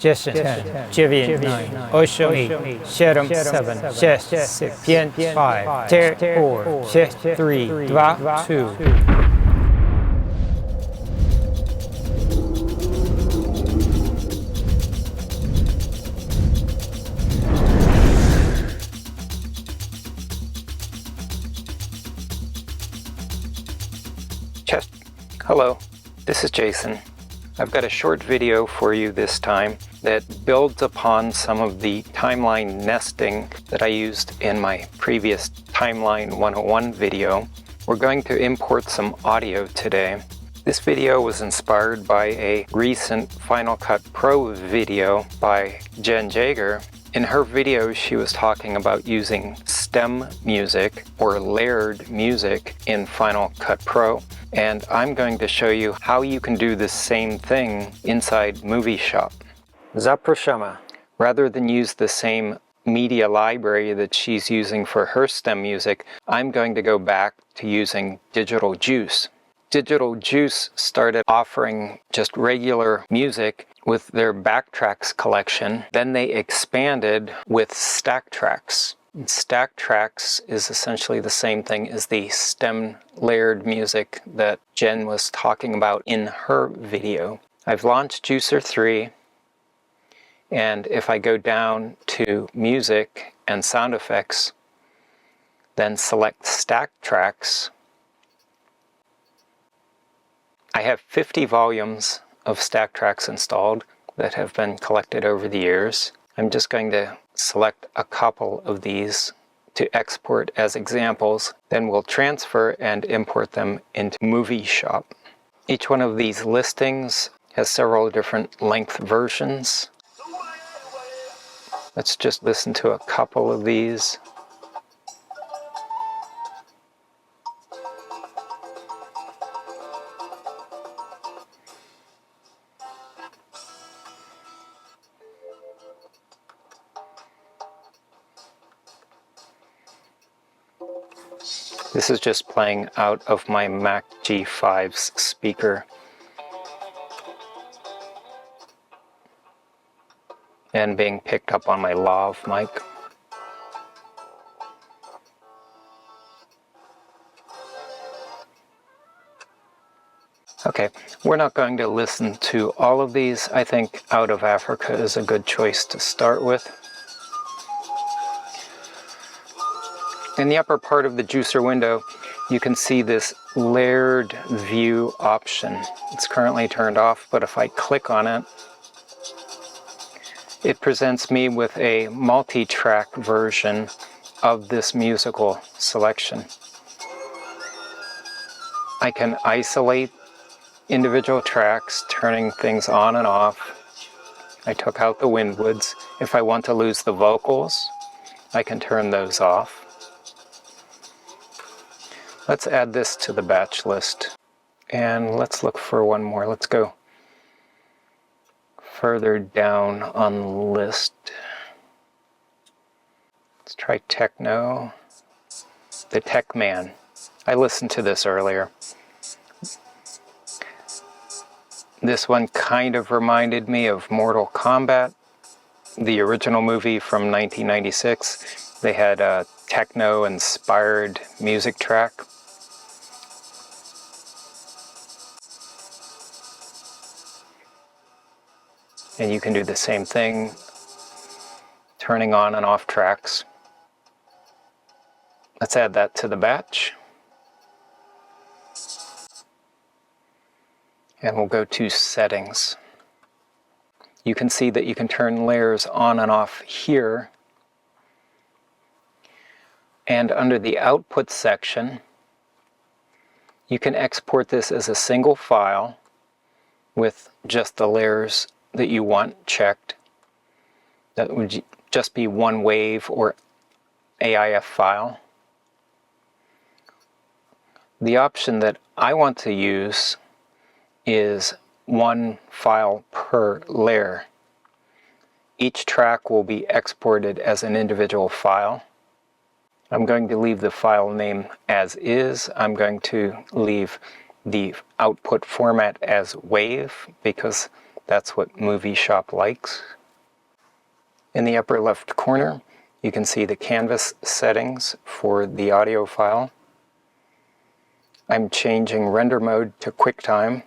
Jason 10, Jivian 9, Osho 8, Sheram 7, Shesh 6, Pien 5, Ter 4, Shesh 3, Dva 2. Hello, this is Jason. I've got a short video for you this time that builds upon some of the timeline nesting that I used in my previous Timeline 101 video. We're going to import some audio today. This video was inspired by a recent Final Cut Pro video by Jenn Jager. In her video, she was talking about using stem music or layered music in Final Cut Pro. And I'm going to show you how you can do the same thing inside MovieShop. Zaproshama. Rather than use the same media library that she's using for her stem music, I'm going to go back to using Digital Juice. Digital Juice started offering just regular music with their Backtracks collection. Then they expanded with Stack Tracks. Stack Tracks is essentially the same thing as the stem layered music that Jen was talking about in her video. I've launched Juicer 3, and if I go down to Music and Sound Effects, then select Stack Tracks, I have 50 volumes of Stack Tracks installed that have been collected over the years. I'm just going to select a couple of these to export as examples, then we'll transfer and import them into MovieShop. Each one of these listings has several different length versions. Let's just listen to a couple of these. This is just playing out of my Mac G5's speaker. And being picked up on my lav mic. Okay, we're not going to listen to all of these. I think Out of Africa is a good choice to start with. In the upper part of the juicer window, you can see this layered view option. It's currently turned off, but if I click on it, it presents me with a multi-track version of this musical selection. I can isolate individual tracks, turning things on and off. I took out the Windwoods. If I want to lose the vocals, I can turn those off. Let's add this to the batch list. And let's look for one more. Let's go further down on the list. Let's try Techno. The Tech Man. I listened to this earlier. This one kind of reminded me of Mortal Kombat, the original movie from 1996. They had a techno-inspired music track. And you can do the same thing, turning on and off tracks. Let's add that to the batch. And we'll go to Settings. You can see that you can turn layers on and off here. And under the Output section, you can export this as a single file with just the layers that you want checked. That would just be one wave or AIF file. The option that I want to use is one file per layer. Each track will be exported as an individual file. I'm going to leave the file name as is. I'm going to leave the output format as WAV because That's what MovieShop likes. In the upper left corner, you can see the canvas settings for the audio file. I'm changing render mode to QuickTime,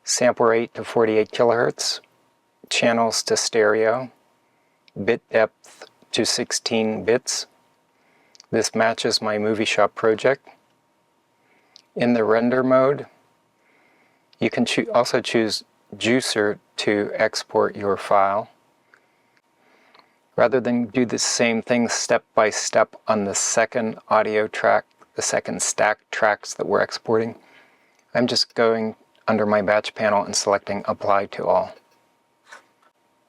sample rate to 48 kHz, channels to stereo, bit depth to 16 bits. This matches my MovieShop project. In the render mode, you can also choose Juicer to export your file. Rather than do the same thing step by step on the second audio track, the second stack tracks that we're exporting, I'm just going under my batch panel and selecting Apply to All.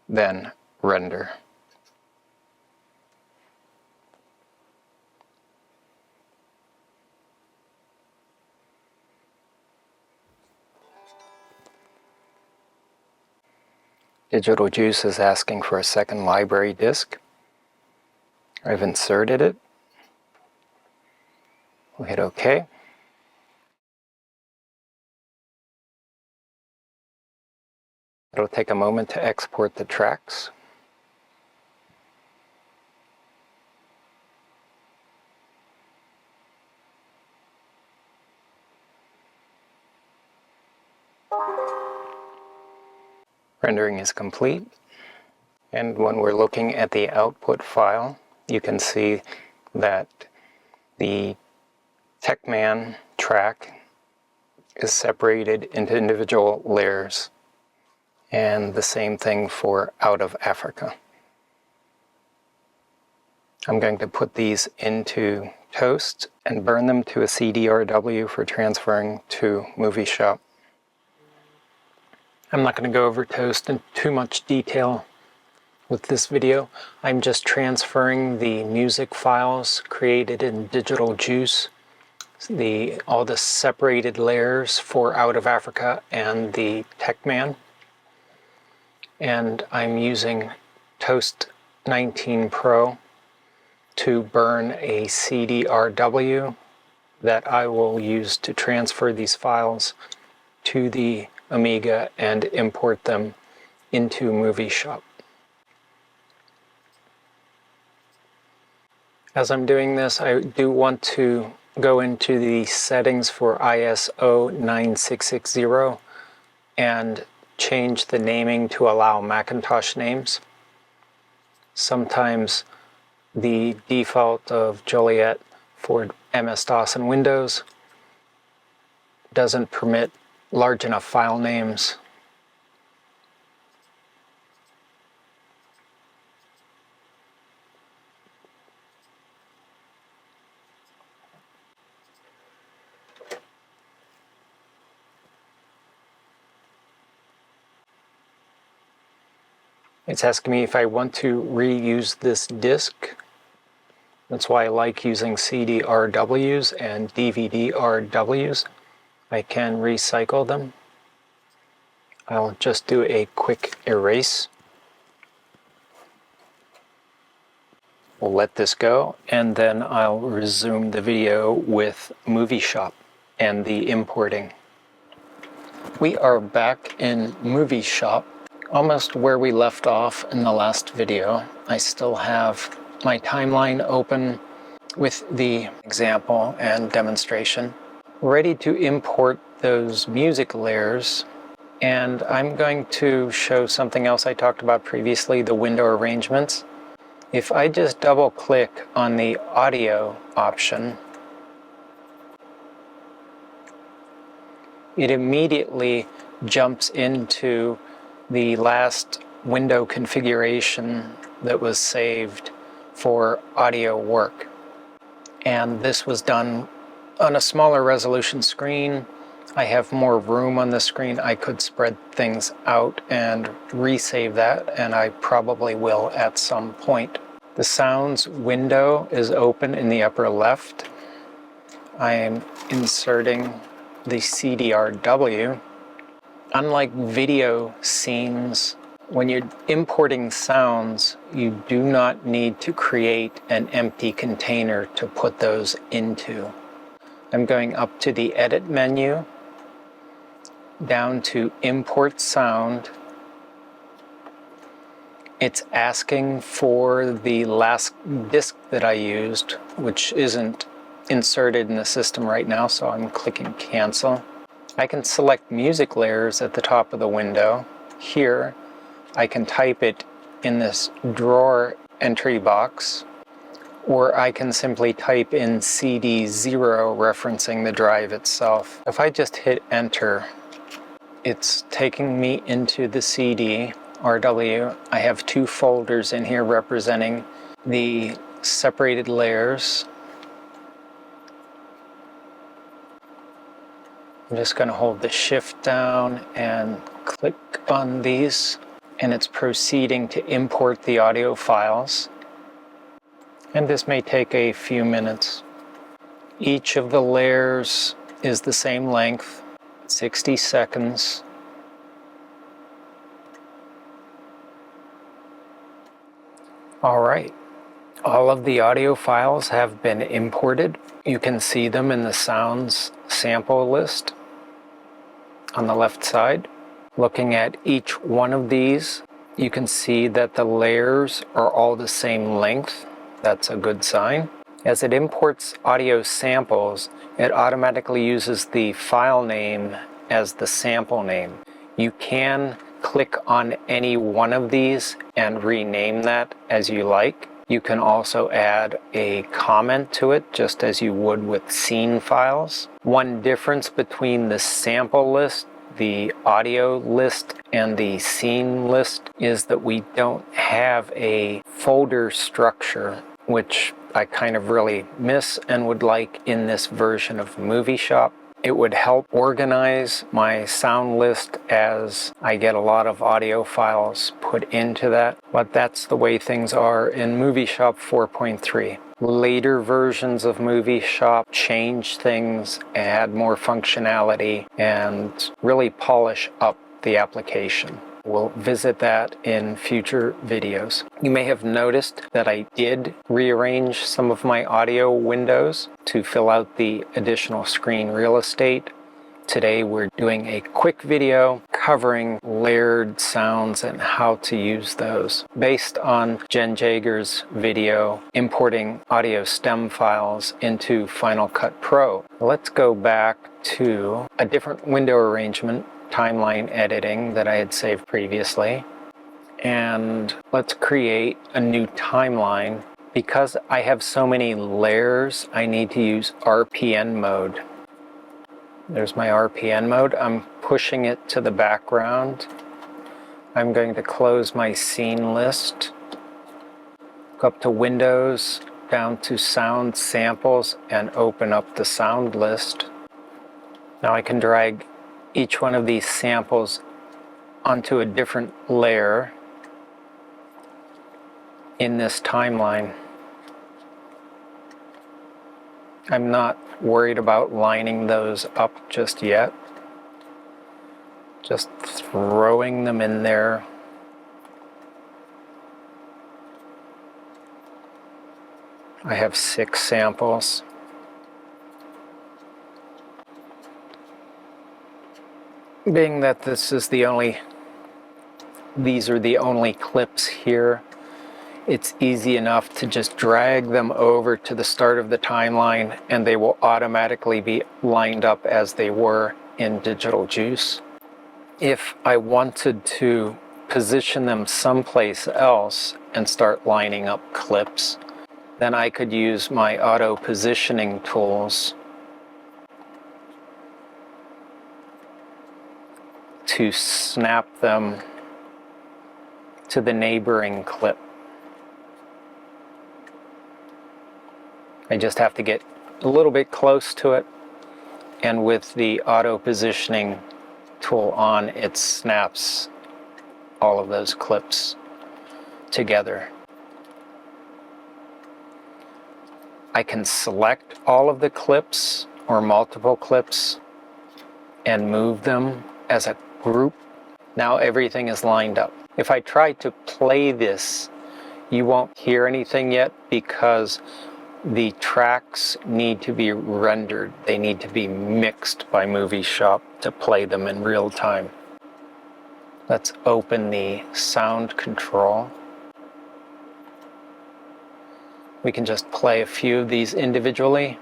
Then Render. Digital Juice is asking for a second library disk. I've inserted it. We'll hit OK. It'll take a moment to export the tracks. Rendering is complete, and when we're looking at the output file, you can see that the TechMan track is separated into individual layers, and the same thing for Out of Africa. I'm going to put these into Toast and burn them to a CDRW for transferring to MovieShop. I'm not going to go over Toast in too much detail with this video. I'm just transferring the music files created in Digital Juice, all the separated layers for Out of Africa and the TechMan. And I'm using Toast 19 Pro to burn a CDRW that I will use to transfer these files to the Amiga and import them into MovieShop. As I'm doing this, I do want to go into the settings for ISO 9660 and change the naming to allow Macintosh names. Sometimes the default of Joliet for MS-DOS and Windows doesn't permit large enough file names. It's asking me if I want to reuse this disk. That's why I like using CDRWs and DVD-RWs. I can recycle them. I'll just do a quick erase. We'll let this go, and then I'll resume the video with MovieShop and the importing. We are back in MovieShop, almost where we left off in the last video. I still have my timeline open with the example and demonstration, ready to import those music layers. And I'm going to show something else I talked about previously, the window arrangements. If I just double click on the audio option, it immediately jumps into the last window configuration that was saved for audio work. And this was done on a smaller resolution screen. I have more room on the screen. I could spread things out and resave that, and I probably will at some point. The sounds window is open in the upper left. I am inserting the CDRW. Unlike video scenes, when you're importing sounds, you do not need to create an empty container to put those into. I'm going up to the Edit menu, down to import sound, it's asking for the last disk that I used, which isn't inserted in the system right now, so I'm clicking cancel. I can select music layers at the top of the window. Here, I can type it in this drawer entry box, or I can simply type in CD0 referencing the drive itself. If I just hit enter, it's taking me into the CD RW. I have two folders in here representing the separated layers. I'm just going to hold the shift down and click on these, and it's proceeding to import the audio files. And this may take a few minutes. Each of the layers is the same length, 60 seconds. All right, all of the audio files have been imported. You can see them in the sounds sample list on the left side. Looking at each one of these, you can see that the layers are all the same length. That's a good sign. As it imports audio samples, it automatically uses the file name as the sample name. You can click on any one of these and rename that as you like. You can also add a comment to it, just as you would with scene files. One difference between the sample list, the audio list, and the scene list is that we don't have a folder structure, which I kind of really miss and would like in this version of MovieShop. It would help organize my sound list as I get a lot of audio files put into that, but that's the way things are in MovieShop 4.3. Later versions of MovieShop change things, add more functionality, and really polish up the application. We'll visit that in future videos. You may have noticed that I did rearrange some of my audio windows to fill out the additional screen real estate. Today we're doing a quick video covering layered sounds and how to use those based on Jenn Jager's video importing audio stem files into Final Cut Pro. Let's go back to a different window arrangement, timeline editing, that I had saved previously, and let's create a new timeline. Because I have so many layers, I need to use RPN mode. There's my RPN mode. I'm pushing it to the background. I'm going to close my scene list, go up to Windows, down to Sound Samples, and open up the sound list. Now I can drag each one of these samples onto a different layer in this timeline. I'm not worried about lining those up just yet. Just throwing them in there. I have 6 samples. Being that these are the only clips here, it's easy enough to just drag them over to the start of the timeline and they will automatically be lined up as they were in Digital Juice. If I wanted to position them someplace else and start lining up clips, then I could use my auto positioning tools to snap them to the neighboring clip. I just have to get a little bit close to it, and with the auto positioning tool on, it snaps all of those clips together. I can select all of the clips or multiple clips and move them as a group. Now everything is lined up. If I try to play this, you won't hear anything yet because the tracks need to be rendered. They need to be mixed by MovieShop to play them in real time. Let's open the sound control. We can just play a few of these individually.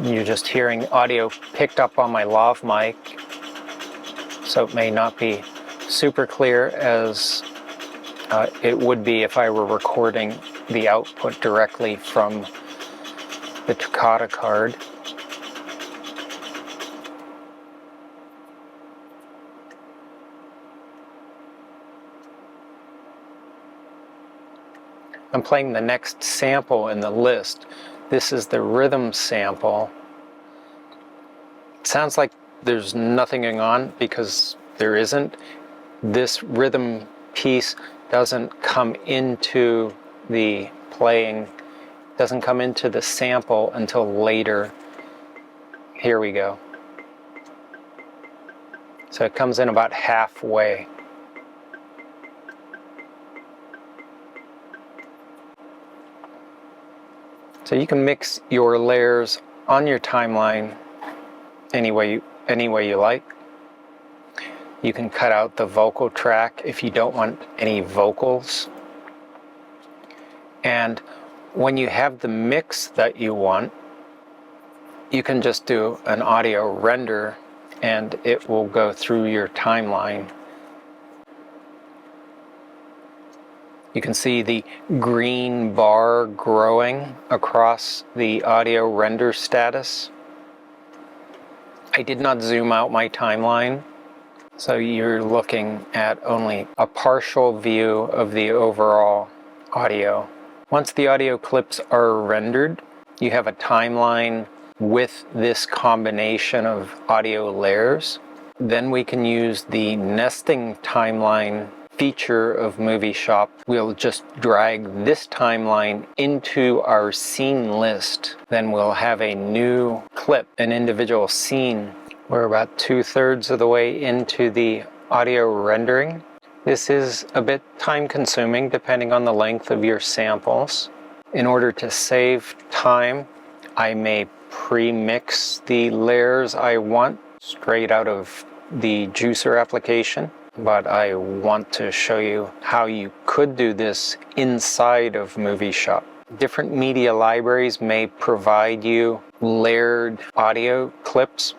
You're just hearing audio picked up on my lav mic, so it may not be super clear as it would be if I were recording the output directly from the Toccata card. I'm playing the next sample in the list. This is the rhythm sample. It sounds like there's nothing going on because there isn't. This rhythm piece doesn't come into the playing, doesn't come into the sample until later. Here we go. So it comes in about halfway. So you can mix your layers on your timeline any way you like. You can cut out the vocal track if you don't want any vocals. And when you have the mix that you want, you can just do an audio render and it will go through your timeline. You can see the green bar growing across the audio render status. I did not zoom out my timeline, so you're looking at only a partial view of the overall audio. Once the audio clips are rendered, you have a timeline with this combination of audio layers. Then we can use the nesting timeline feature of MovieShop. We'll just drag this timeline into our scene list. Then we'll have a new clip, an individual scene. We're about 2/3 of the way into the audio rendering. This is a bit time consuming depending on the length of your samples. In order to save time, I may pre-mix the layers I want straight out of the juicer application. But I want to show you how you could do this inside of MovieShop. Different media libraries may provide you layered audio clips.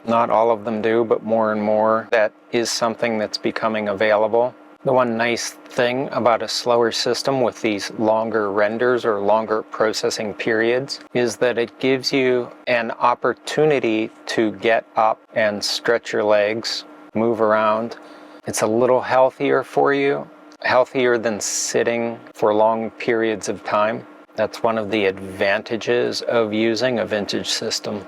Not all of them do, but more and more that is something that's becoming available. The one nice thing about a slower system with these longer renders or longer processing periods is that it gives you an opportunity to get up and stretch your legs, move around. It's a little healthier for you, healthier than sitting for long periods of time. That's one of the advantages of using a vintage system.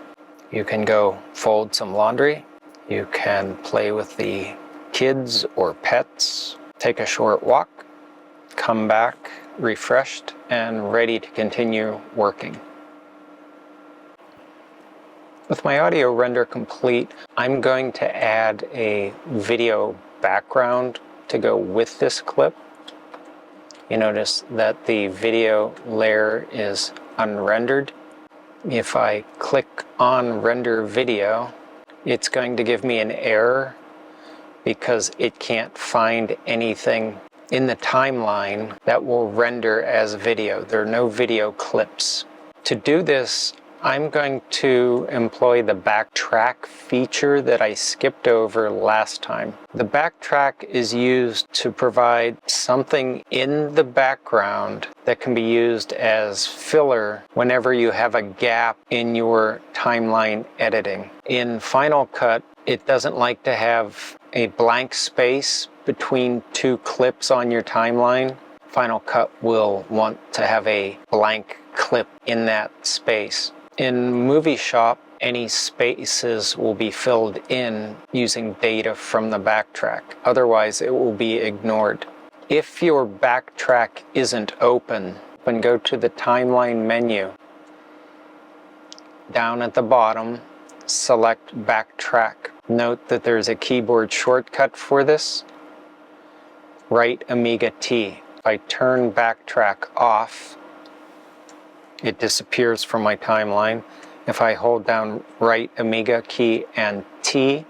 You can go fold some laundry. You can play with the kids or pets, take a short walk, come back refreshed and ready to continue working. With my audio render complete, I'm going to add a video background to go with this clip. You notice that the video layer is unrendered. If I click on render video, it's going to give me an error because it can't find anything in the timeline that will render as video. There are no video clips. To do this, I'm going to employ the backtrack feature that I skipped over last time. The backtrack is used to provide something in the background that can be used as filler whenever you have a gap in your timeline editing. In Final Cut, it doesn't like to have a blank space between two clips on your timeline. Final Cut will want to have a blank clip in that space. In MovieShop, any spaces will be filled in using data from the backtrack. Otherwise, it will be ignored. If your backtrack isn't open, then go to the timeline menu. Down at the bottom, select backtrack. Note that there's a keyboard shortcut for this. Right Amiga T. If I turn Backtrack off, it disappears from my timeline. If I hold down right Amiga key and T,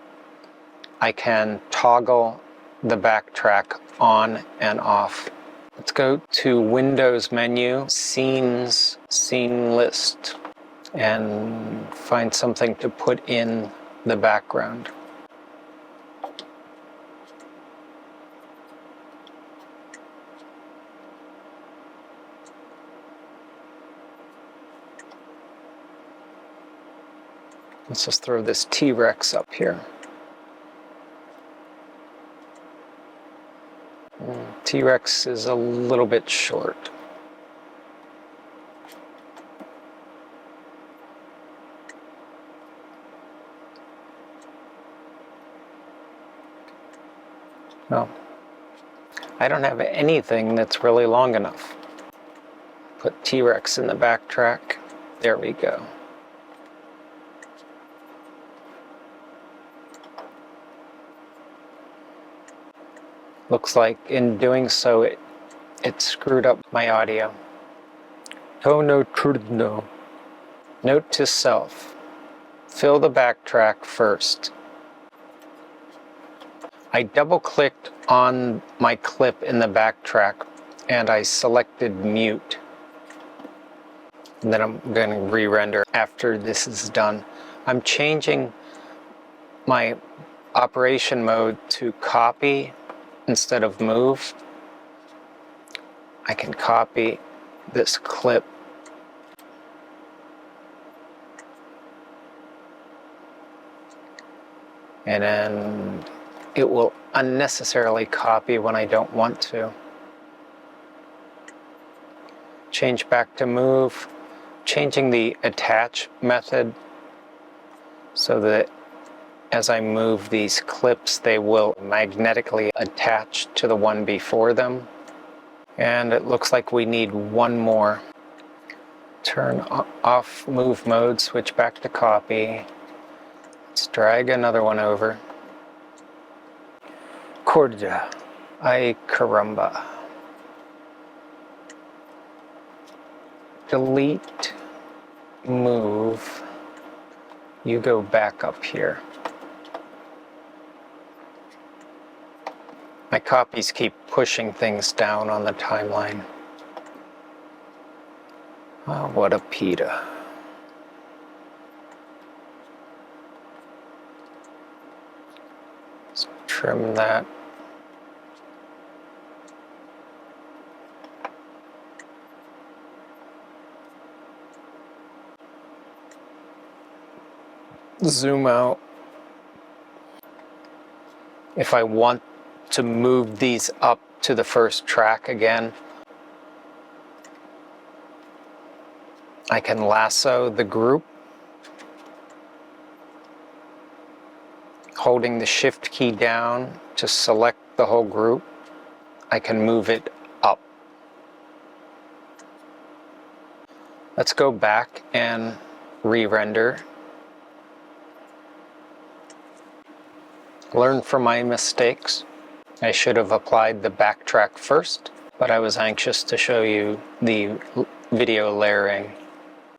I can toggle the backtrack on and off. Let's go to Windows menu, Scenes, Scene List, and find something to put in the background. Let's just throw this T-Rex up here. T-Rex is a little bit short. No, I don't have anything that's really long enough. Put T-Rex in the backtrack. There we go. Looks like in doing so, it screwed up my audio. Tono trudno. Note to self. Fill the backtrack first. I double-clicked on my clip in the backtrack and I selected mute. And then I'm going to re-render after this is done. I'm changing my operation mode to copy instead of move. I can copy this clip. And then it will unnecessarily copy when I don't want to. Change back to move. Changing the attach method so that as I move these clips, they will magnetically attach to the one before them. And it looks like we need one more. Turn off move mode, switch back to copy. Let's drag another one over. Cordia. Ay caramba. Delete, move. You go back up here. My copies keep pushing things down on the timeline. Oh, what a pita. Let's trim that. Zoom out. If I want to move these up to the first track again, I can lasso the group, holding the shift key down to select the whole group. I can move it up. Let's go back and re-render. Learn from my mistakes. I should have applied the backtrack first, but I was anxious to show you the video layering.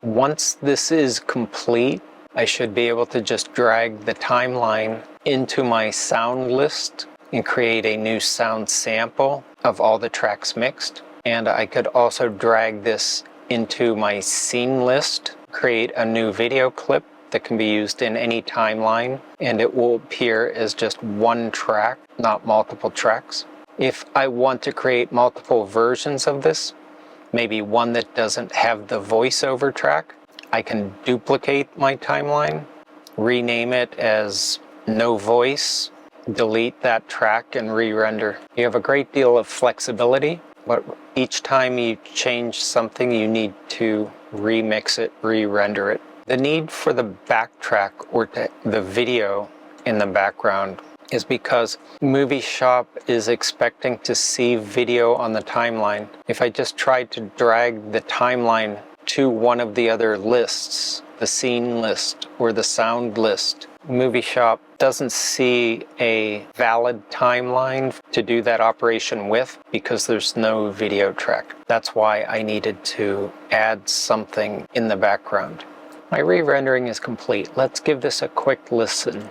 Once this is complete, I should be able to just drag the timeline into my sound list and create a new sound sample of all the tracks mixed. And I could also drag this into my scene list, create a new video clip that can be used in any timeline, and it will appear as just one track, not multiple tracks. If I want to create multiple versions of this, maybe one that doesn't have the voiceover track, I can duplicate my timeline, rename it as no voice, delete that track, and re-render. You have a great deal of flexibility, but each time you change something, you need to remix it, re-render it. The need for the backtrack or the video in the background is because MovieShop is expecting to see video on the timeline. If I just tried to drag the timeline to one of the other lists, the scene list or the sound list, MovieShop doesn't see a valid timeline to do that operation with because there's no video track. That's why I needed to add something in the background. My re-rendering is complete. Let's give this a quick listen.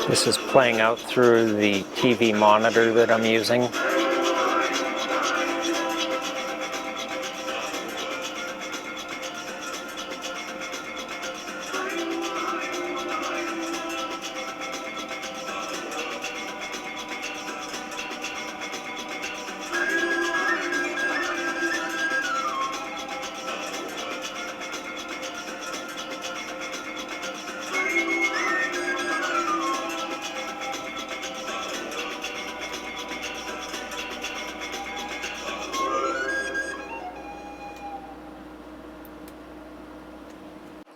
This is playing out through the TV monitor that I'm using.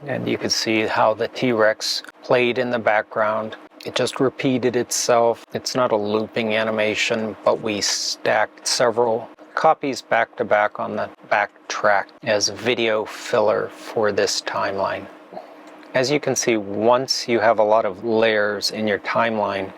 And you can see how the T-Rex played in the background. It just repeated itself. It's not a looping animation, but we stacked several copies back to back on the backtrack as video filler for this timeline. As you can see, once you have a lot of layers in your timeline,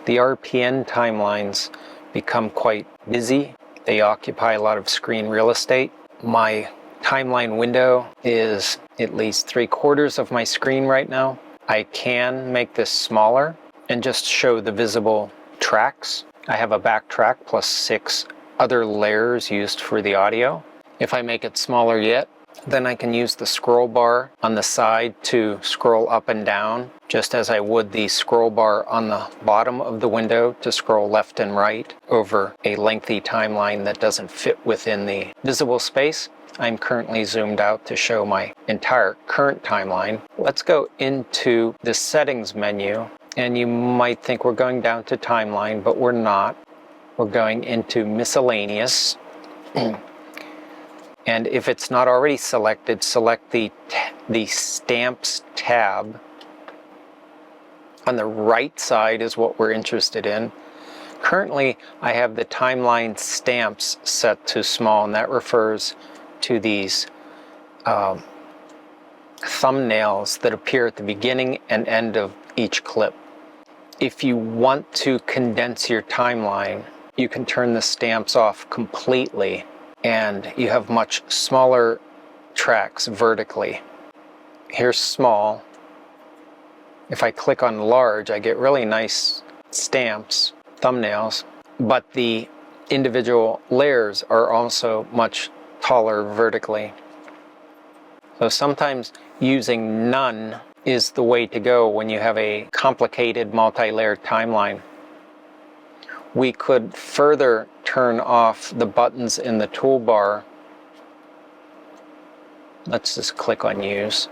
the RPN timelines become quite busy. They occupy a lot of screen real estate. My timeline window is at least 3/4 of my screen right now. I can make this smaller and just show the visible tracks. I have a backtrack plus 6 other layers used for the audio. If I make it smaller yet, then I can use the scroll bar on the side to scroll up and down, just as I would the scroll bar on the bottom of the window to scroll left and right over a lengthy timeline that doesn't fit within the visible space. I'm currently zoomed out to show my entire current timeline. Let's go into the settings menu, and you might think we're going down to timeline, but we're not. We're going into miscellaneous. And if it's not already selected, select the stamps tab. On the right side is what we're interested in. Currently, I have the timeline stamps set to small, and that refers to these thumbnails that appear at the beginning and end of each clip. If you want to condense your timeline, you can turn the stamps off completely, and you have much smaller tracks vertically. Here's small. If I click on large, I get really nice stamps, thumbnails, but the individual layers are also much taller vertically. So sometimes using none is the way to go when you have a complicated multi-layered timeline. We could further turn off the buttons in the toolbar. Let's just click on Use.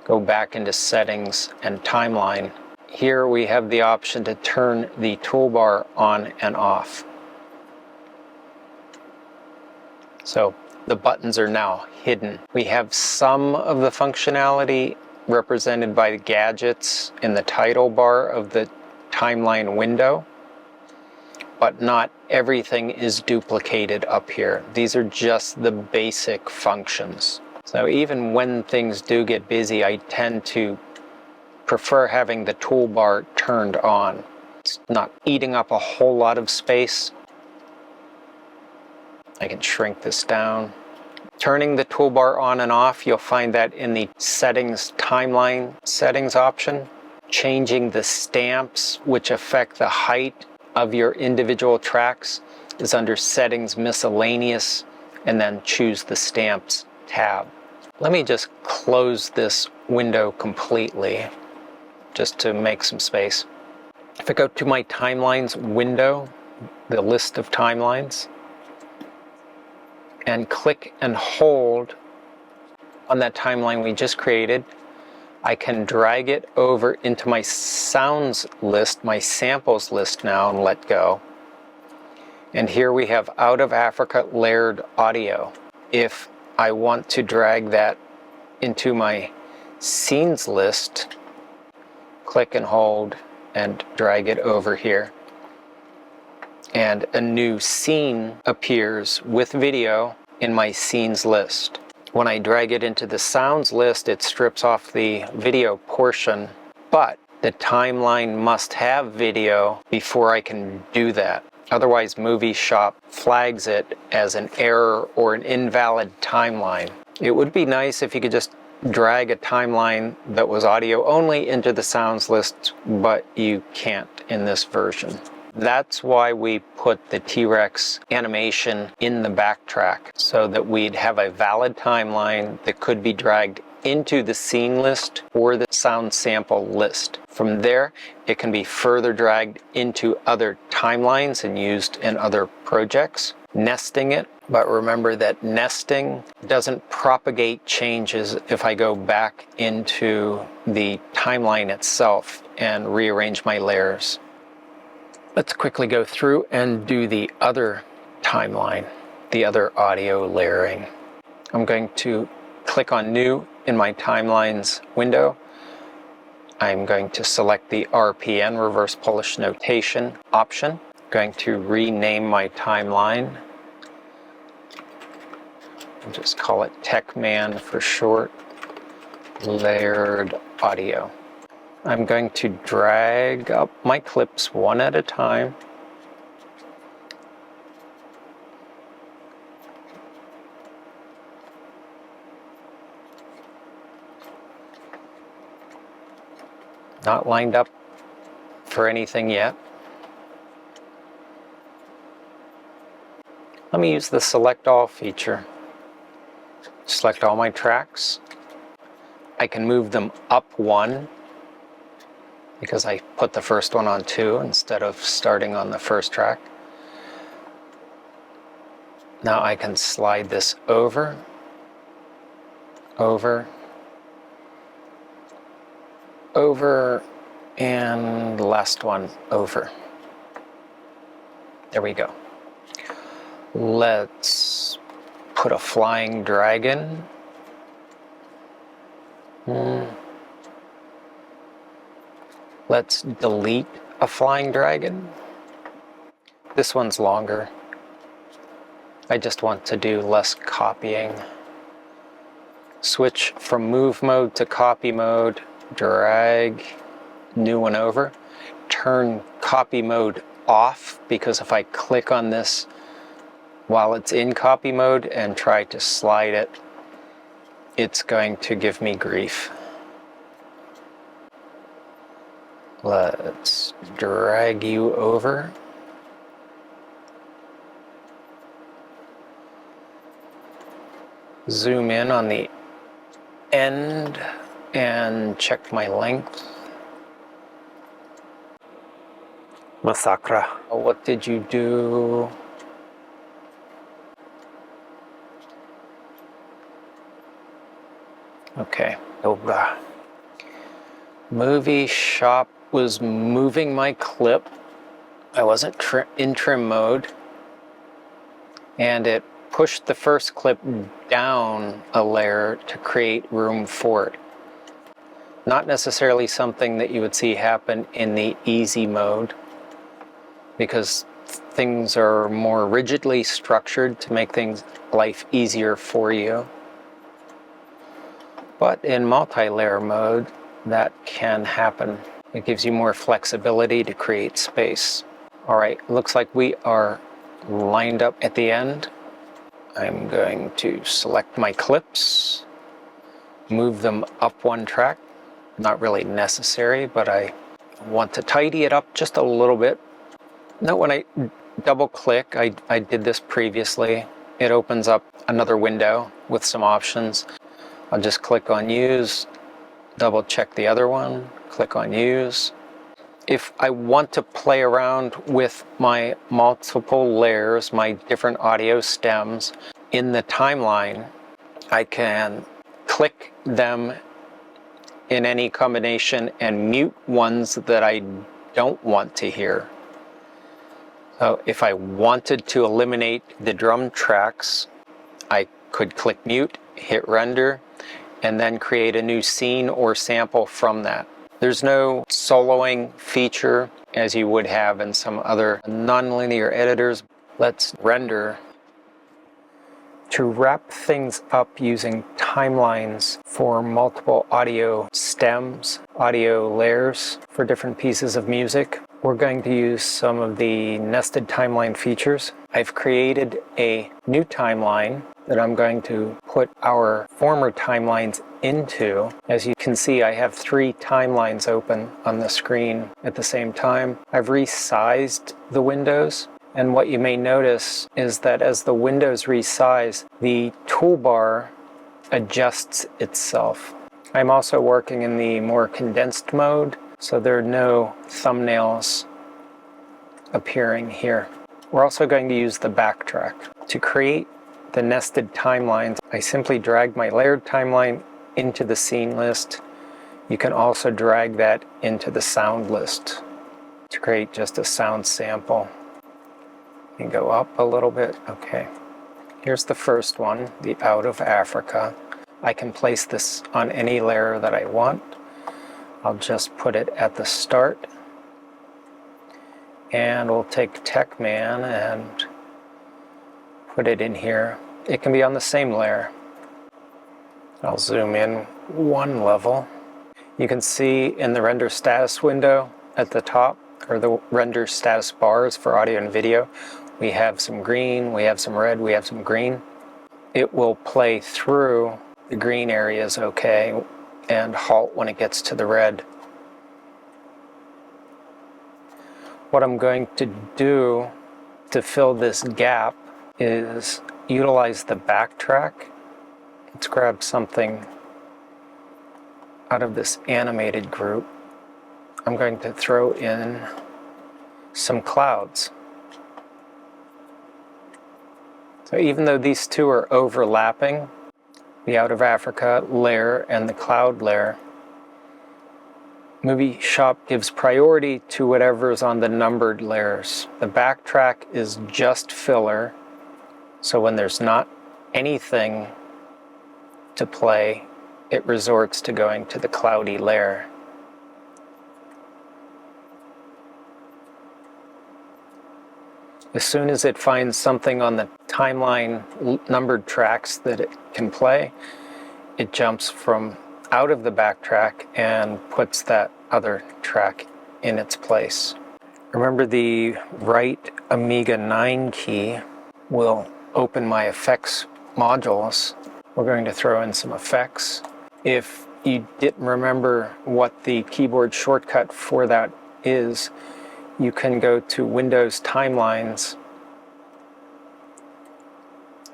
Go back into Settings and Timeline. Here we have the option to turn the toolbar on and off. So the buttons are now hidden. We have some of the functionality represented by the gadgets in the title bar of the timeline window, but not everything is duplicated up here. These are just the basic functions. So even when things do get busy, I tend to prefer having the toolbar turned on. It's not eating up a whole lot of space. I can shrink this down. Turning the toolbar on and off, you'll find that in the Settings Timeline Settings option. Changing the stamps, which affect the height of your individual tracks, is under Settings Miscellaneous, and then choose the Stamps tab. Let me just close this window completely, just to make some space. If I go to my Timelines window, the list of timelines, and click and hold on that timeline we just created, I can drag it over into my sounds list, my samples list now, and let go. And here we have out of Africa layered audio. If I want to drag that into my scenes list, click and hold and drag it over here. And a new scene appears with video in my scenes list. When I drag it into the sounds list, it strips off the video portion, but the timeline must have video before I can do that. Otherwise, MovieShop flags it as an error or an invalid timeline. It would be nice if you could just drag a timeline that was audio only into the sounds list, but you can't in this version. That's why we put the T-Rex animation in the backtrack, so that we'd have a valid timeline that could be dragged into the scene list or the sound sample list. From there, it can be further dragged into other timelines and used in other projects, nesting it. But remember that nesting doesn't propagate changes if I go back into the timeline itself and rearrange my layers. Let's quickly go through and do the other timeline, the other audio layering. I'm going to click on New in my Timelines window. I'm going to select the RPN, Reverse Polish Notation option. I'm going to rename my timeline. I'll just call it TechMan for short. Layered audio. I'm going to drag up my clips one at a time. Not lined up for anything yet. Let me use the Select All feature. Select all my tracks. I can move them up one, because I put the first one on 2 instead of starting on the first track. Now I can slide this over, over, over, and the last one over. There we go. Let's put a flying dragon. Let's delete a flying dragon. This one's longer. I just want to do less copying. Switch from move mode to copy mode, drag new one over. Turn copy mode off, because if I click on this while it's in copy mode and try to slide it, it's going to give me grief. Let's drag you over. Zoom in on the end and check my length. Massacre. What did you do? Okay, dobra. MovieShop was moving my clip. I wasn't in trim mode, and it pushed the first clip down a layer to create room for it. Not necessarily something that you would see happen in the easy mode, because things are more rigidly structured to make life easier for you. But in multi-layer mode, that can happen. It gives you more flexibility to create space. All right, looks like we are lined up at the end. I'm going to select my clips, move them up one track. Not really necessary, but I want to tidy it up just a little bit. Now when I double click, I did this previously, it opens up another window with some options. I'll just click on Use, double check the other one, click on Use. If I want to play around with my multiple layers, my different audio stems in the timeline, I can click them in any combination and mute ones that I don't want to hear. So if I wanted to eliminate the drum tracks, I could click mute, hit render, and then create a new scene or sample from that. There's no soloing feature as you would have in some other nonlinear editors. Let's render. To wrap things up using timelines for multiple audio stems, audio layers for different pieces of music, we're going to use some of the nested timeline features. I've created a new timeline that I'm going to put our former timelines into. As you can see, I have 3 timelines open on the screen at the same time. I've resized the windows. And what you may notice is that as the windows resize, the toolbar adjusts itself. I'm also working in the more condensed mode, so there are no thumbnails appearing here. We're also going to use the backtrack. To create the nested timelines, I simply drag my layered timeline into the scene list. You can also drag that into the sound list to create just a sound sample. And go up a little bit. Okay. Here's the first one, the Out of Africa. I can place this on any layer that I want. I'll just put it at the start. And we'll take TechMan and put it in here. It can be on the same layer. I'll zoom in 1 level. You can see in the render status window at the top, or the render status bars for audio and video, we have some green, we have some red, we have some green. It will play through the green areas okay and halt when it gets to the red. What I'm going to do to fill this gap is utilize the backtrack. Let's grab something out of this animated group. I'm going to throw in some clouds. So even though these two are overlapping, the Out of Africa layer and the cloud layer, MovieShop gives priority to whatever is on the numbered layers. The backtrack is just filler, so when there's not anything to play, it resorts to going to the cloudy layer. As soon as it finds something on the timeline numbered tracks that it can play, it jumps from out of the backtrack and puts that other track in its place. Remember, the right Amiga 9 key will open my effects modules. We're going to throw in some effects. If you didn't remember what the keyboard shortcut for that is, you can go to Windows Timelines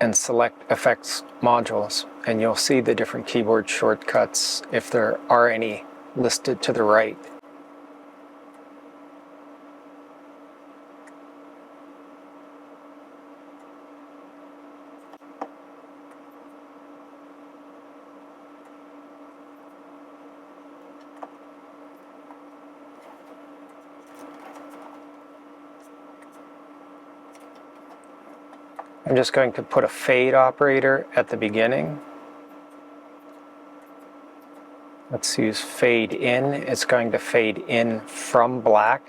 and select Effects Modules, and you'll see the different keyboard shortcuts, if there are any, listed to the right. I'm just going to put a fade operator at the beginning. Let's use fade in. It's going to fade in from black.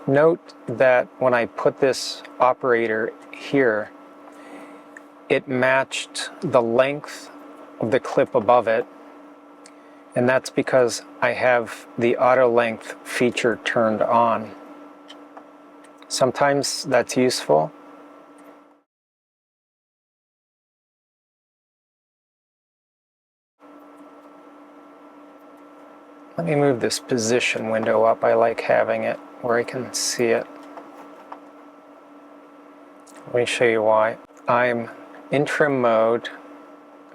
Note that when I put this operator here, it matched the length of the clip above it, and that's because I have the auto length feature turned on. Sometimes that's useful. Let me move this position window up. I like having it where I can see it. Let me show you why. I'm in trim mode,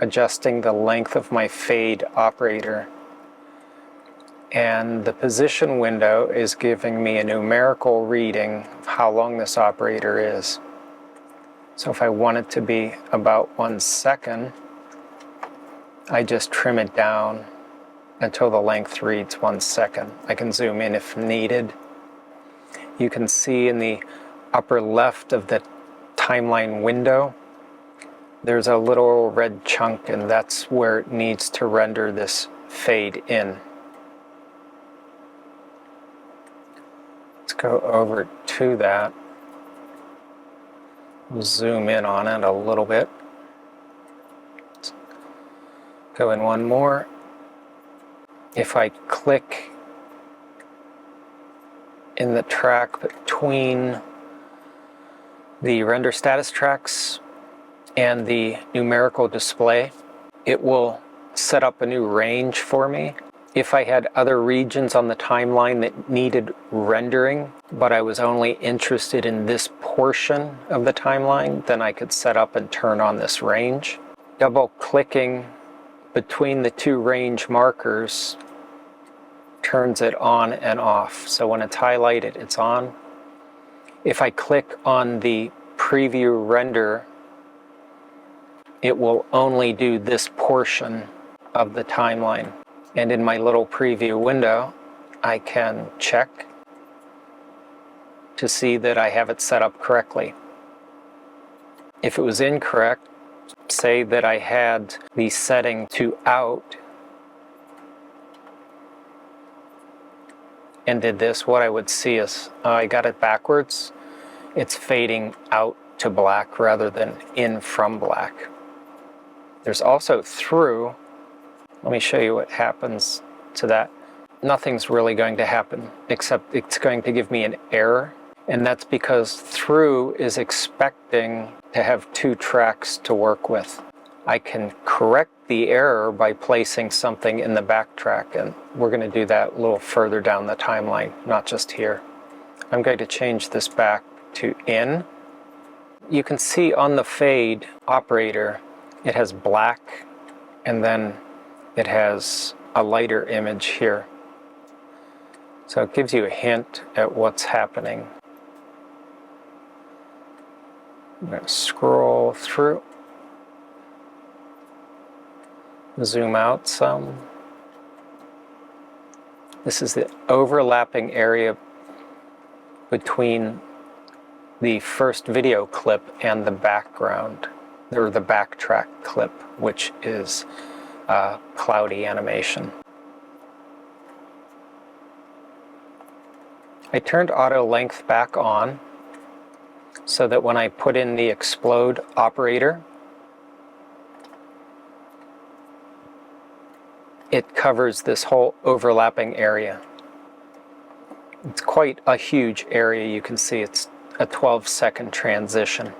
adjusting the length of my fade operator. And the position window is giving me a numerical reading of how long this operator is. So if I want it to be about 1 second, I just trim it down until the length reads 1 second. I can zoom in if needed. You can see in the upper left of the timeline window, there's a little red chunk, and that's where it needs to render this fade in. Let's go over to that. Zoom in on it a little bit. Let's go in one more. If I click in the track between the render status tracks and the numerical display, it will set up a new range for me. If I had other regions on the timeline that needed rendering, but I was only interested in this portion of the timeline, then I could set up and turn on this range. Double clicking between the two range markers turns it on and off. So when it's highlighted, it's on. If I click on the preview render, it will only do this portion of the timeline. And in my little preview window, I can check to see that I have it set up correctly. If it was incorrect, say that I had the setting to out and did this, what I would see is I got it backwards. It's fading out to black rather than in from black. There's also through. Let me show you what happens to that. Nothing's really going to happen, except it's going to give me an error. And that's because through is expecting to have two tracks to work with. I can correct the error by placing something in the backtrack, and we're going to do that a little further down the timeline, not just here. I'm going to change this back to in. You can see on the fade operator, it has black, and then it has a lighter image here. So it gives you a hint at what's happening. I'm going to scroll through. Zoom out some. This is the overlapping area between the first video clip and the background, or the backtrack clip, which is cloudy animation. I turned auto length back on so that when I put in the explode operator, it covers this whole overlapping area. It's quite a huge area. You can see it's a 12-second transition.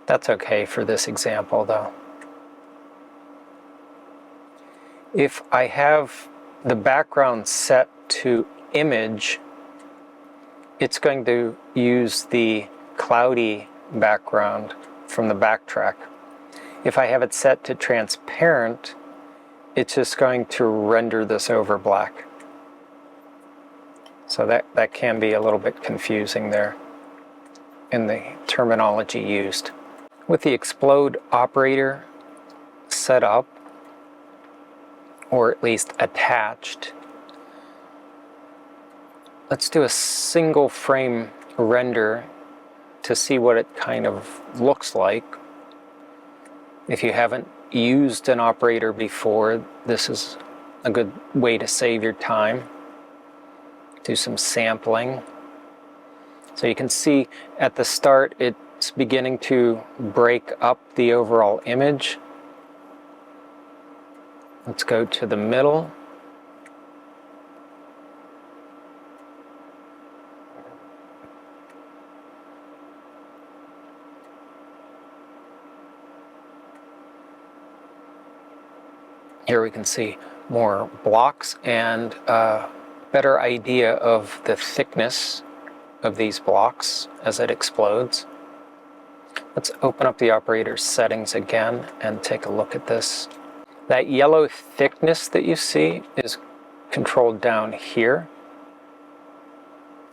That's okay for this example though. If I have the background set to image, it's going to use the cloudy background from the backtrack. If I have it set to transparent, it's just going to render this over black. So that can be a little bit confusing there in the terminology used. With the explode operator set up, or at least attached, let's do a single frame render to see what it kind of looks like. If you haven't used an operator before, this is a good way to save your time. Do some sampling. So you can see at the start it's beginning to break up the overall image. Let's go to the middle. Here we can see more blocks and a better idea of the thickness of these blocks as it explodes. Let's open up the operator settings again and take a look at this. That yellow thickness that you see is controlled down here.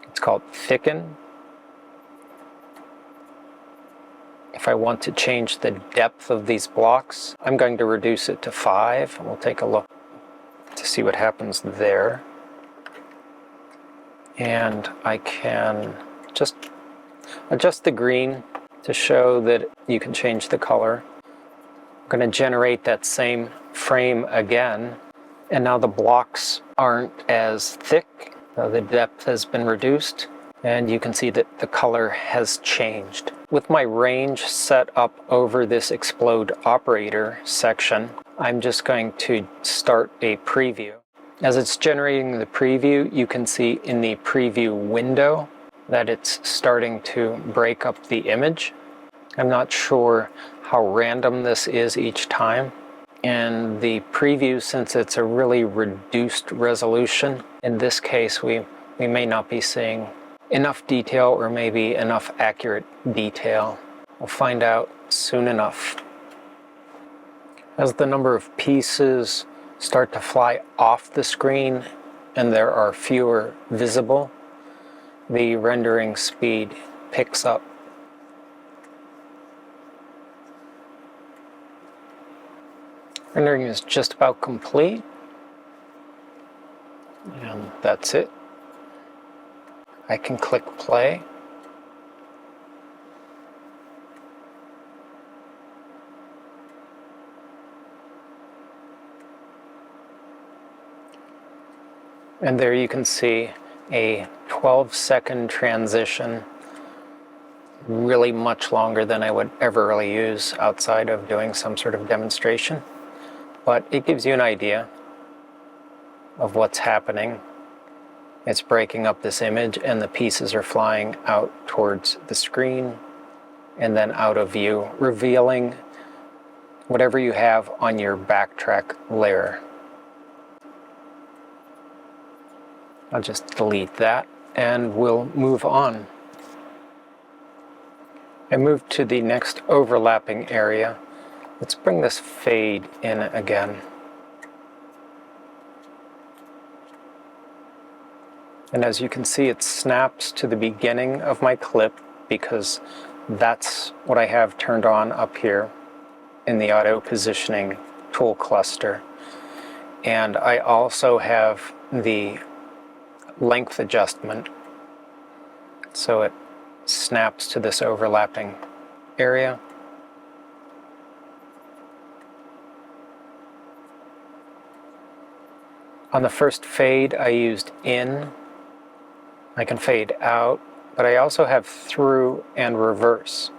It's called thicken. If I want to change the depth of these blocks, I'm going to reduce it to 5. We'll take a look to see what happens there. And I can just adjust the green to show that you can change the color. I'm going to generate that same frame again, and now the blocks aren't as thick. The depth has been reduced, and you can see that the color has changed. With my range set up over this explode operator section, I'm just going to start a preview. As it's generating the preview, you can see in the preview window that it's starting to break up the image. I'm not sure how random this is each time. And the preview, since it's a really reduced resolution, in this case we may not be seeing enough detail or maybe enough accurate detail. We'll find out soon enough. As the number of pieces start to fly off the screen and there are fewer visible, the rendering speed picks up. Rendering is just about complete, and that's it. I can click play. And there you can see a 12-second transition, really much longer than I would ever really use outside of doing some sort of demonstration. But it gives you an idea of what's happening. It's breaking up this image and the pieces are flying out towards the screen and then out of view, revealing whatever you have on your backtrack layer. I'll just delete that and we'll move on. I moved to the next overlapping area. Let's bring this fade in again. And as you can see, it snaps to the beginning of my clip because that's what I have turned on up here in the auto positioning tool cluster. And I also have the length adjustment, so it snaps to this overlapping area. On the first fade, I used in. I can fade out, but I also have through and reverse.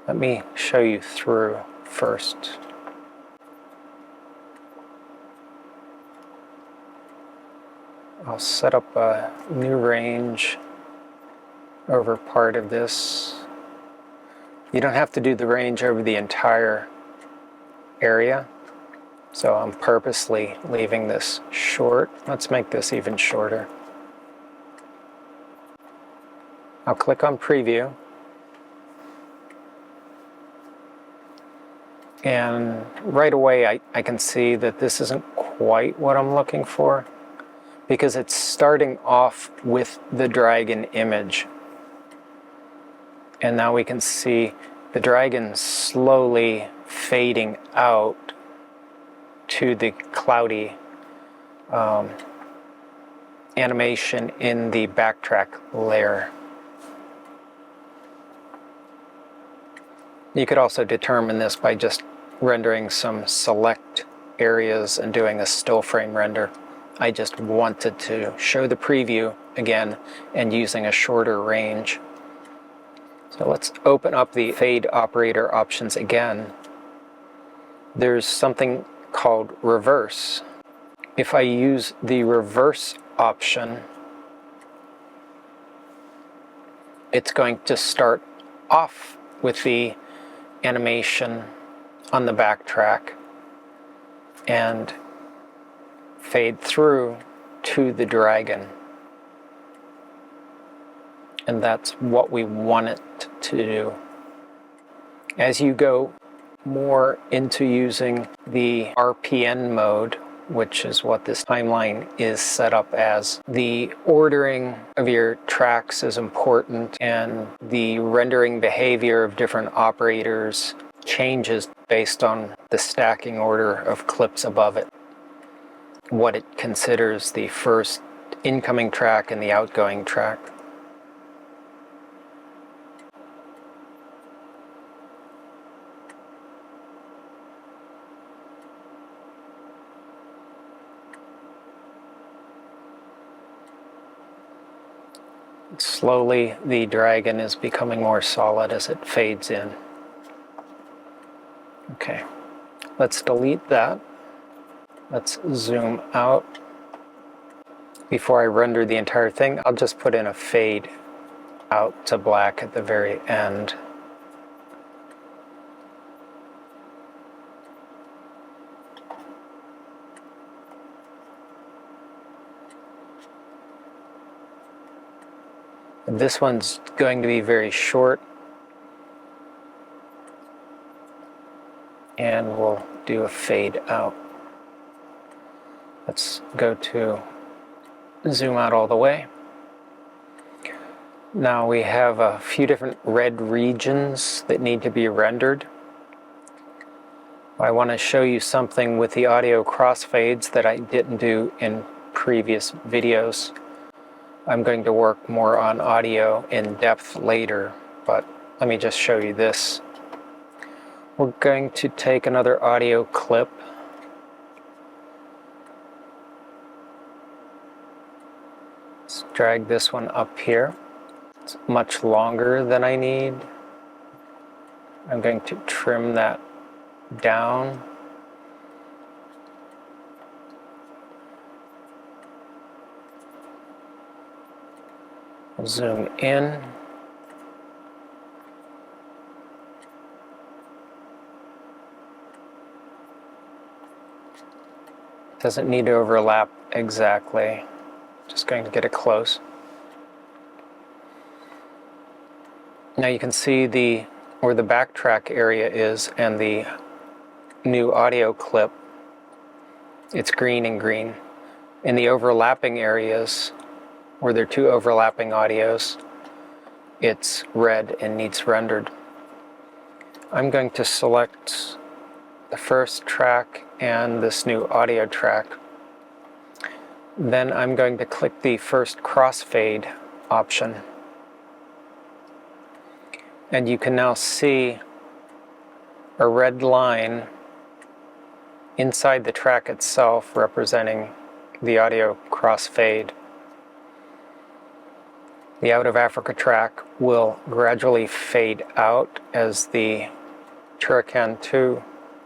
Let me show you through first. I'll set up a new range over part of this. You don't have to do the range over the entire area, so I'm purposely leaving this short. Let's make this even shorter. I'll click on preview, and right away I can see that this isn't quite what I'm looking for, because it's starting off with the dragon image. And now we can see the dragon slowly fading out to the cloudy animation in the backtrack layer. You could also determine this by just rendering some select areas and doing a still frame render. I just wanted to show the preview again and using a shorter range. So let's open up the fade operator options again. There's something called reverse. If I use the reverse option, it's going to start off with the animation on the backtrack and fade through to the dragon. And that's what we want it to do. As you go more into using the RPN mode, which is what this timeline is set up as, the ordering of your tracks is important, and the rendering behavior of different operators changes based on the stacking order of clips above it. What it considers the first incoming track and the outgoing track. Slowly, the dragon is becoming more solid as it fades in. Okay, let's delete that. Let's zoom out. Before I render the entire thing, I'll just put in a fade out to black at the very end. This one's going to be very short, and we'll do a fade out. Let's go to zoom out all the way. Now we have a few different red regions that need to be rendered. I want to show you something with the audio crossfades that I didn't do in previous videos. I'm going to work more on audio in depth later, but let me just show you this. We're going to take another audio clip. Let's drag this one up here. It's much longer than I need. I'm going to trim that down. Zoom in. Doesn't need to overlap exactly. Just going to get it close. Now you can see where the backtrack area is and the new audio clip. It's green and green. In the overlapping areas, where there are two overlapping audios, it's red and needs rendered. I'm going to select the first track and this new audio track. Then I'm going to click the first crossfade option. And you can now see a red line inside the track itself representing the audio crossfade. The Out of Africa track will gradually fade out as the Turrican 2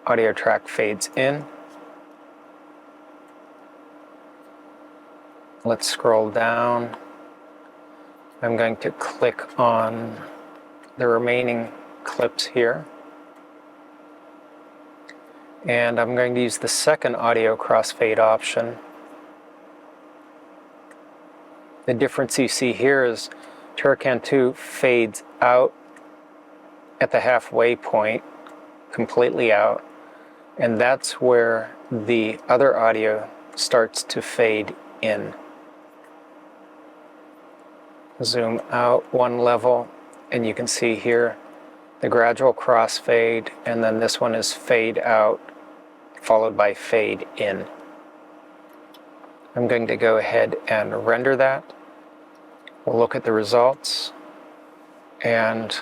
audio track fades in. Let's scroll down. I'm going to click on the remaining clips here. And I'm going to use the second audio crossfade option. The difference you see here is Turrican 2 fades out at the halfway point, completely out, and that's where the other audio starts to fade in. Zoom out one level, and you can see here the gradual crossfade, and then this one is fade out, followed by fade in. I'm going to go ahead and render that. We'll look at the results, and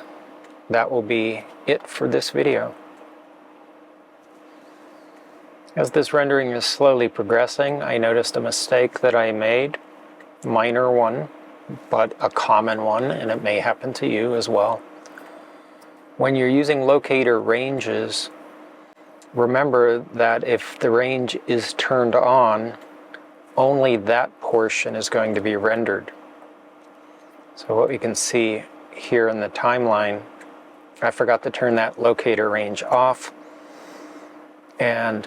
that will be it for this video. As this rendering is slowly progressing, I noticed a mistake that I made, minor one, but a common one, and it may happen to you as well. When you're using locator ranges, remember that if the range is turned on, only that portion is going to be rendered. So what we can see here in the timeline, I forgot to turn that locator range off, and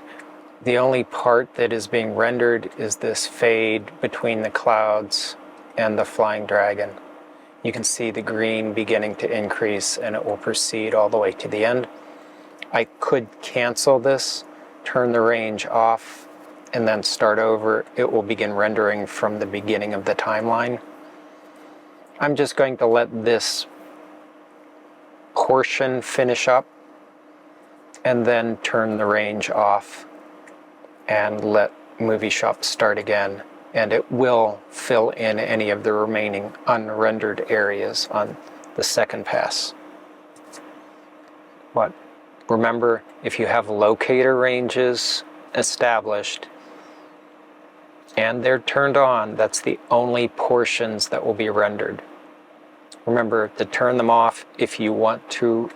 the only part that is being rendered is this fade between the clouds and the flying dragon. You can see the green beginning to increase, and it will proceed all the way to the end. I could cancel this, turn the range off, and then start over. It will begin rendering from the beginning of the timeline. I'm just going to let this portion finish up and then turn the range off and let MovieShop start again, and it will fill in any of the remaining unrendered areas on the second pass. But remember, if you have locator ranges established and they're turned on, that's the only portions that will be rendered. Remember to turn them off if you want to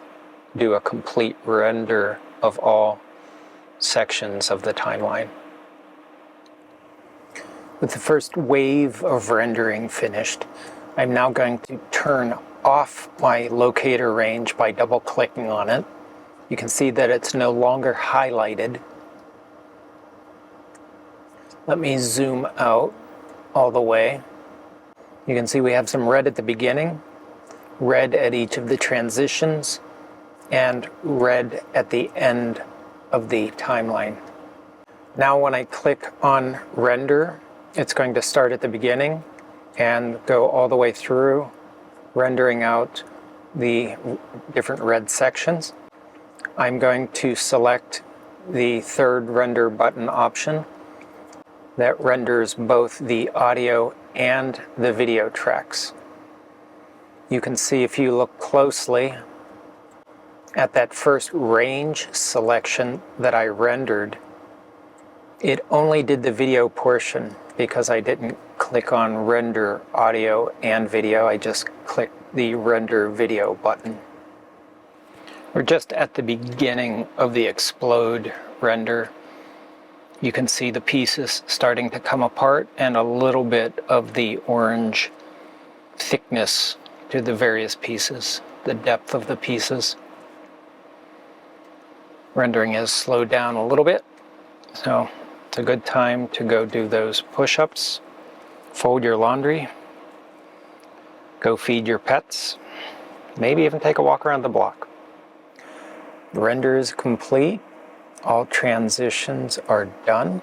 do a complete render of all sections of the timeline. With the first wave of rendering finished, I'm now going to turn off my locator range by double-clicking on it. You can see that it's no longer highlighted. Let me zoom out all the way. You can see we have some red at the beginning, red at each of the transitions, and red at the end of the timeline. Now when I click on render, it's going to start at the beginning and go all the way through, rendering out the different red sections. I'm going to select the third render button option that renders both the audio and the video tracks. You can see if you look closely at that first range selection that I rendered, it only did the video portion because I didn't click on render audio and video. I just clicked the render video button. We're just at the beginning of the explode render. You can see the pieces starting to come apart and a little bit of the orange thickness to the various pieces, the depth of the pieces. Rendering has slowed down a little bit, so it's a good time to go do those push-ups, fold your laundry, go feed your pets, maybe even take a walk around the block. The render is complete. All transitions are done.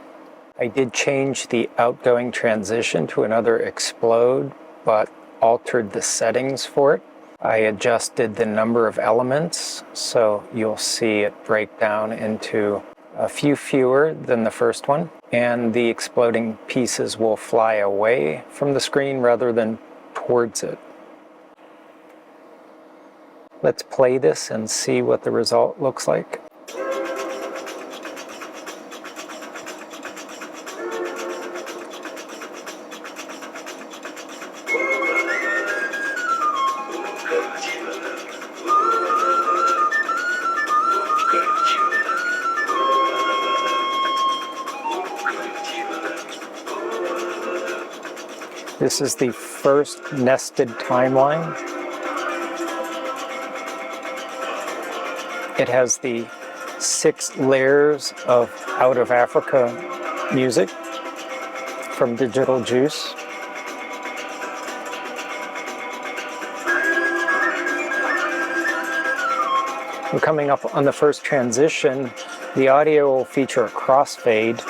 I did change the outgoing transition to another explode, but altered the settings for it. I adjusted the number of elements, so you'll see it break down into a few fewer than the first one, and the exploding pieces will fly away from the screen rather than towards it. Let's play this and see what the result looks like. This is the first nested timeline. It has the 6 layers of Out of Africa music from Digital Juice. We're coming up on the first transition. The audio will feature a crossfade.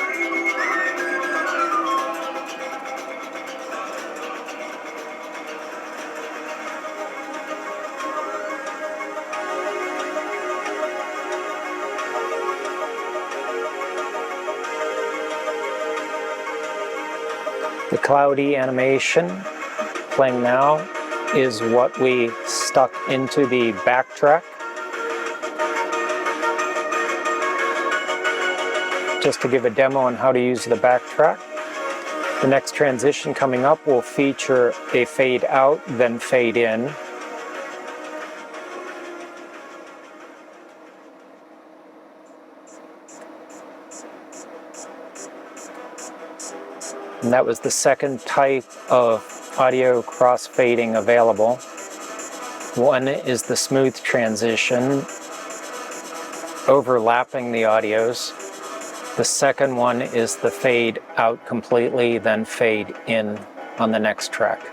The cloudy animation playing now is what we stuck into the backtrack. Just to give a demo on how to use the backtrack. The next transition coming up will feature a fade out, then fade in. And that was the second type of audio crossfading available. One is the smooth transition, overlapping the audios. The second one is the fade out completely, then fade in on the next track.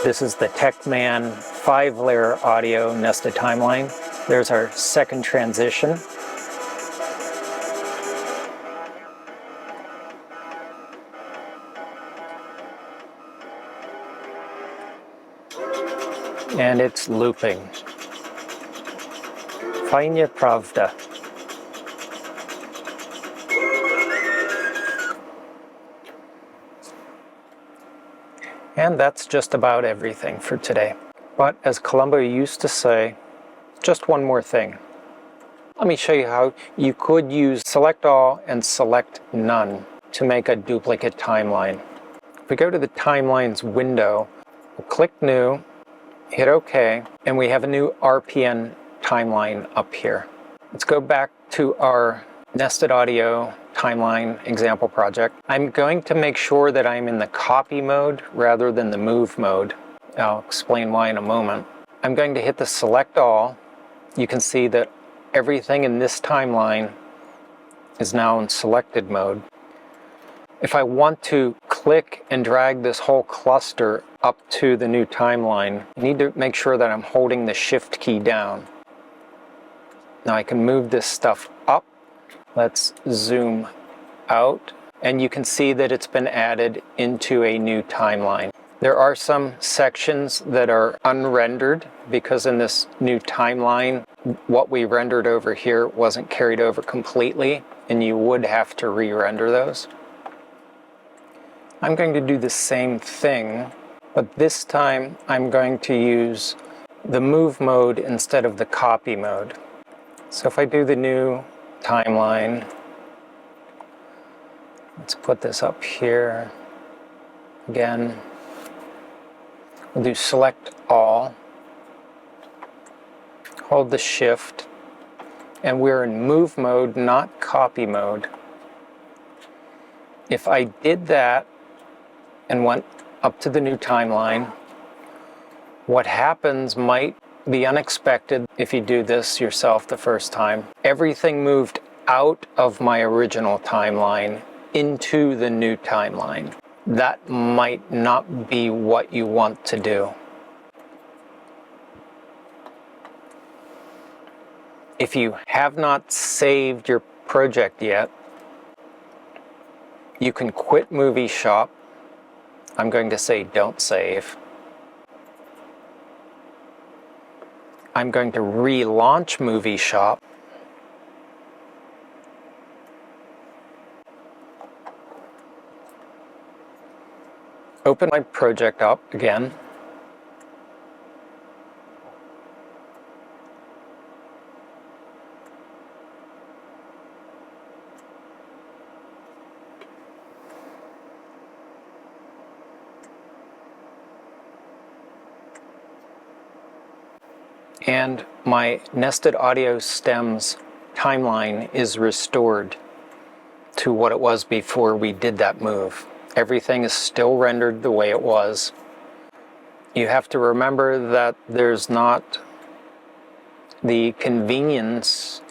This is the TechMan 5-layer audio nested timeline. There's our second transition. And it's looping. Fajnie prawda. And that's just about everything for today. But as Columbo used to say, just one more thing. Let me show you how you could use select all and select none to make a duplicate timeline. If we go to the timelines window, we'll click new, hit OK, and we have a new RPN timeline up here. Let's go back to our nested audio timeline example project. I'm going to make sure that I'm in the copy mode rather than the move mode. I'll explain why in a moment. I'm going to hit the select all. You can see that everything in this timeline is now in selected mode. If I want to click and drag this whole cluster up to the new timeline, I need to make sure that I'm holding the shift key down. Now I can move this stuff up. Let's zoom out, and you can see that it's been added into a new timeline. There are some sections that are unrendered because in this new timeline, what we rendered over here wasn't carried over completely, and you would have to re-render those. I'm going to do the same thing, but this time I'm going to use the move mode instead of the copy mode. So if I do the new timeline, let's put this up here again. We'll do select all, hold the shift, and we're in move mode, not copy mode. If I did that and went up to the new timeline, what happens might be unexpected if you do this yourself the first time. Everything moved out of my original timeline into the new timeline. That might not be what you want to do. If you have not saved your project yet, you can quit MovieShop. I'm going to say don't save. I'm going to relaunch MovieShop. Open my project up again. And my nested audio stems timeline is restored to what it was before we did that move. Everything is still rendered the way it was. You have to remember that there's not the convenience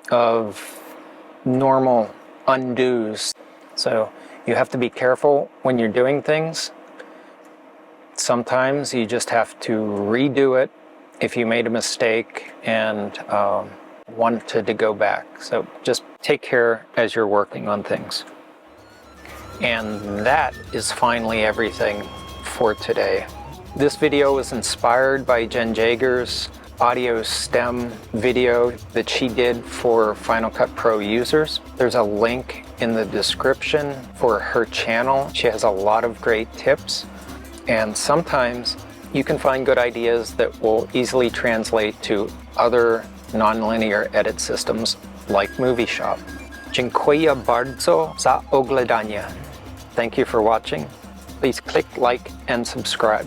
of normal undos. So you have to be careful when you're doing things. Sometimes you just have to redo it if you made a mistake and wanted to go back. So just take care as you're working on things. And that is finally everything for today. This video was inspired by Jenn Jager's audio stem video that she did for Final Cut Pro users. There's a link in the description for her channel. She has a lot of great tips, and sometimes you can find good ideas that will easily translate to other nonlinear edit systems like MovieShop. Dziękuję bardzo za oglądanie. Thank you for watching. Please click like and subscribe.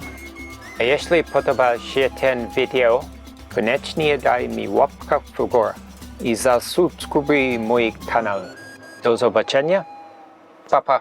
A jeśli podobał się ten video, koniecznie daj mi łapkę w górę i zasubskrybuj mój kanał. Do zobaczenia. Pa pa.